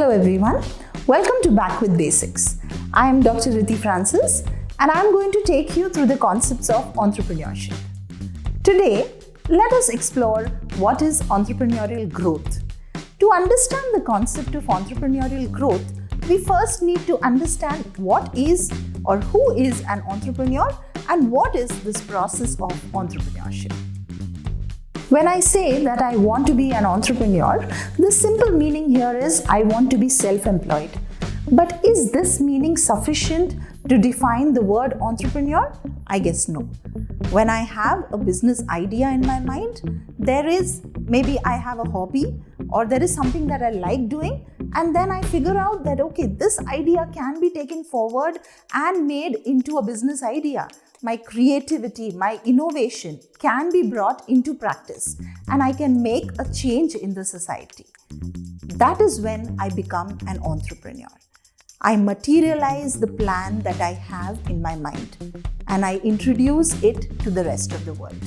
Hello everyone, welcome to Back with Basics. I am Dr. Rithi Francis and I am going to take you through the concepts of entrepreneurship. Today, let us explore what is entrepreneurial growth. To understand the concept of entrepreneurial growth, we first need to understand what is or who is an entrepreneur and what is this process of entrepreneurship. When I say that I want to be an entrepreneur, the simple meaning here is I want to be self-employed. But is this meaning sufficient to define the word entrepreneur? I guess no. When I have a business idea in my mind, maybe I have a hobby or there is something that I like doing, and then I figure out that this idea can be taken forward and made into a business idea. My creativity, my innovation can be brought into practice and I can make a change in the society. That is when I become an entrepreneur. I materialize the plan that I have in my mind and I introduce it to the rest of the world.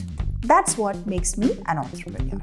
That's what makes me an entrepreneur.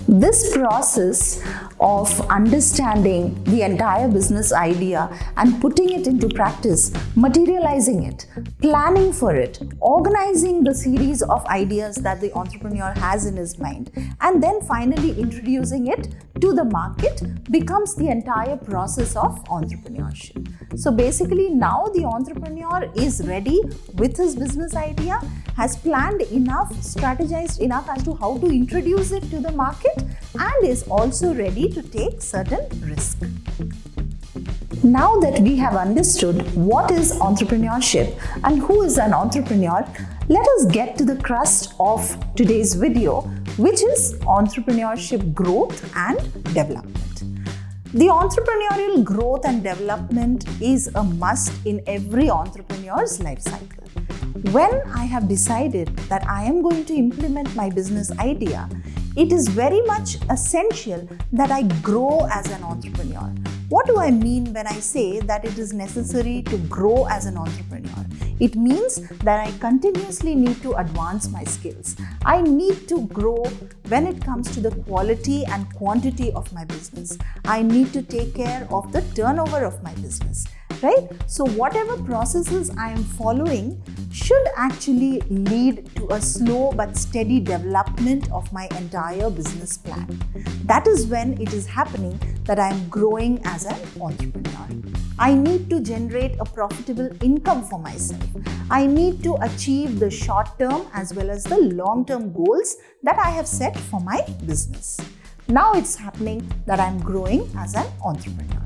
This process of understanding the entire business idea and putting it into practice, materializing it, planning for it, organizing the series of ideas that the entrepreneur has in his mind, and then finally introducing it to the market becomes the entire process of entrepreneurship. So basically now the entrepreneur is ready with his business idea, has planned enough, strategized enough as to how to introduce it to the market, and is also ready to take certain risk. Now that we have understood what is entrepreneurship and who is an entrepreneur, let us get to the crust of today's video, which is entrepreneurship growth and development. The entrepreneurial growth and development is a must in every entrepreneur's life cycle. When I have decided that I am going to implement my business idea, it is very much essential that I grow as an entrepreneur. What do I mean when I say that it is necessary to grow as an entrepreneur? It means that I continuously need to advance my skills. I need to grow when it comes to the quality and quantity of my business. I need to take care of the turnover of my business, right? So whatever processes I am following should actually lead to a slow but steady development of my entire business plan. That is when it is happening that I am growing as an entrepreneur. I need to generate a profitable income for myself. I need to achieve the short-term as well as the long-term goals that I have set for my business. Now it's happening that I'm growing as an entrepreneur.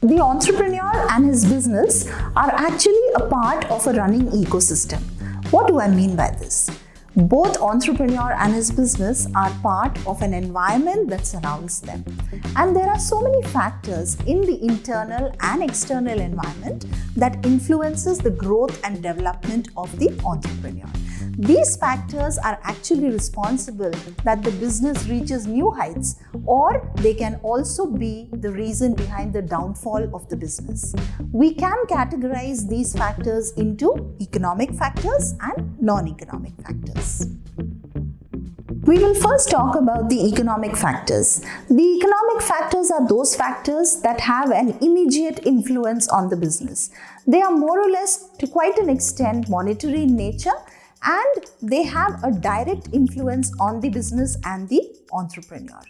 The entrepreneur and his business are actually a part of a running ecosystem. What do I mean by this? Both entrepreneur and his business are part of an environment that surrounds them. And there are so many factors in the internal and external environment that influences the growth and development of the entrepreneur. These factors are actually responsible that the business reaches new heights, or they can also be the reason behind the downfall of the business. We can categorize these factors into economic factors and non-economic factors. We will first talk about the economic factors. The economic factors are those factors that have an immediate influence on the business. They are more or less, to quite an extent, monetary in nature, and they have a direct influence on the business and the entrepreneur.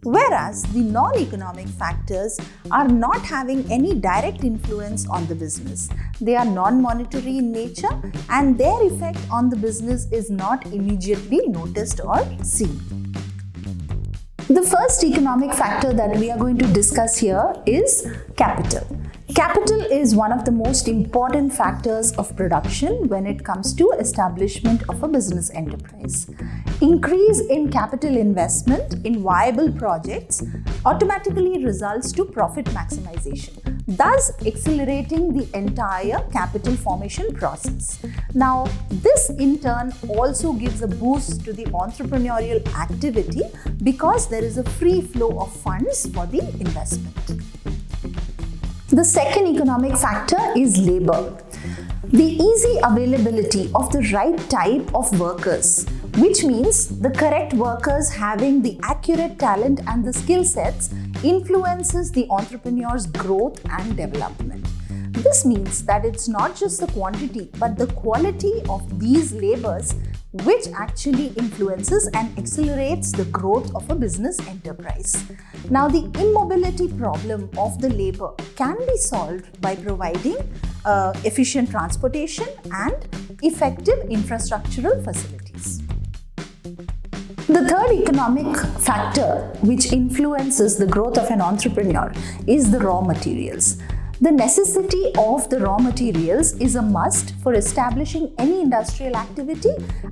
Whereas the non-economic factors are not having any direct influence on the business. They are non-monetary in nature and their effect on the business is not immediately noticed or seen. The first economic factor that we are going to discuss here is capital. Capital is one of the most important factors of production when it comes to establishment of a business enterprise. Increase in capital investment in viable projects automatically results to profit maximization, thus accelerating the entire capital formation process. Now, this in turn also gives a boost to the entrepreneurial activity because there is a free flow of funds for the investment. The second economic factor is labor. The easy availability of the right type of workers, which means the correct workers having the accurate talent and the skill sets, influences the entrepreneur's growth and development. This means that it's not just the quantity but the quality of these labors which actually influences and accelerates the growth of a business enterprise. Now, the immobility problem of the labor can be solved by providing efficient transportation and effective infrastructural facilities. The third economic factor which influences the growth of an entrepreneur is the raw materials. The necessity of the raw materials is a must for establishing any industrial activity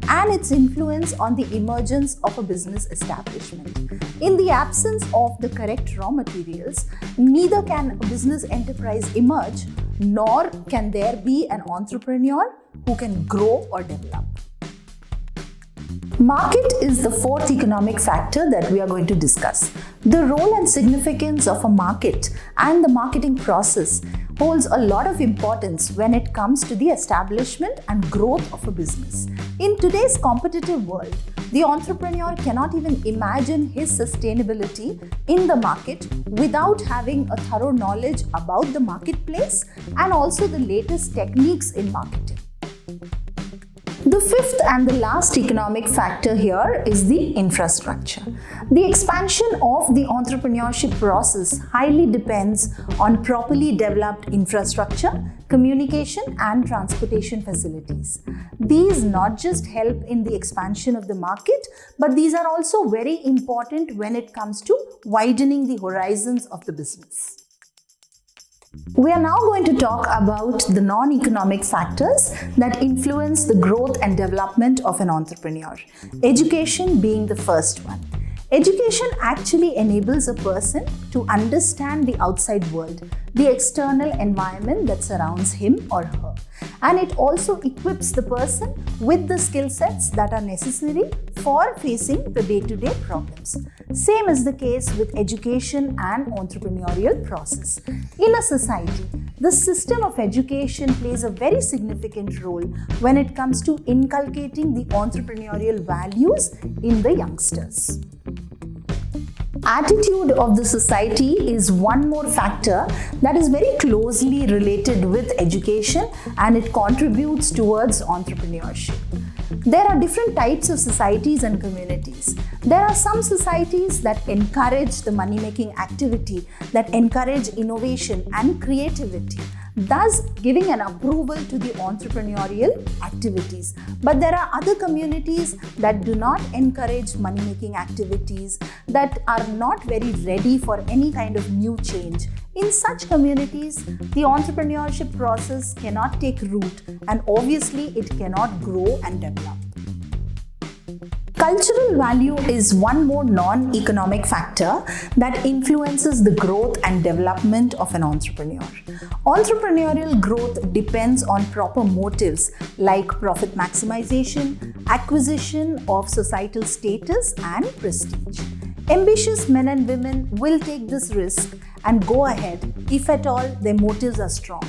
and its influence on the emergence of a business establishment. In the absence of the correct raw materials, neither can a business enterprise emerge, nor can there be an entrepreneur who can grow or develop. Market is the fourth economic factor that we are going to discuss. The role and significance of a market and the marketing process holds a lot of importance when it comes to the establishment and growth of a business. In today's competitive world, the entrepreneur cannot even imagine his sustainability in the market without having a thorough knowledge about the marketplace and also the latest techniques in marketing. The fifth and the last economic factor here is the infrastructure. The expansion of the entrepreneurship process highly depends on properly developed infrastructure, communication and transportation facilities. These not just help in the expansion of the market, but these are also very important when it comes to widening the horizons of the business. We are now going to talk about the non-economic factors that influence the growth and development of an entrepreneur. Education being the first one. Education actually enables a person to understand the outside world, the external environment that surrounds him or her. And it also equips the person with the skill sets that are necessary for facing the day-to-day problems. Same is the case with education and entrepreneurial process. In a society, the system of education plays a very significant role when it comes to inculcating the entrepreneurial values in the youngsters. Attitude of the society is one more factor that is very closely related with education and it contributes towards entrepreneurship. There are different types of societies and communities. There are some societies that encourage the money-making activity, that encourage innovation and creativity, thus giving an approval to the entrepreneurial activities. But there are other communities that do not encourage money-making activities, that are not very ready for any kind of new change. In such communities, the entrepreneurship process cannot take root and obviously it cannot grow and develop. Cultural value is one more non-economic factor that influences the growth and development of an entrepreneur. Entrepreneurial growth depends on proper motives like profit maximization, acquisition of societal status and prestige. Ambitious men and women will take this risk and go ahead if at all their motives are strong.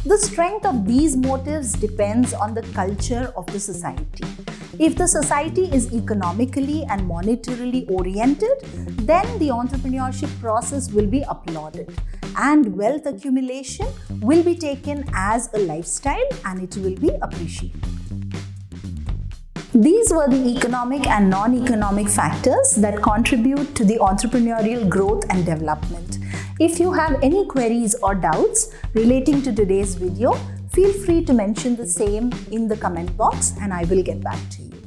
The strength of these motives depends on the culture of the society. If the society is economically and monetarily oriented, then the entrepreneurship process will be applauded and wealth accumulation will be taken as a lifestyle and it will be appreciated. These were the economic and non-economic factors that contribute to the entrepreneurial growth and development. If you have any queries or doubts relating to today's video, feel free to mention the same in the comment box and I will get back to you.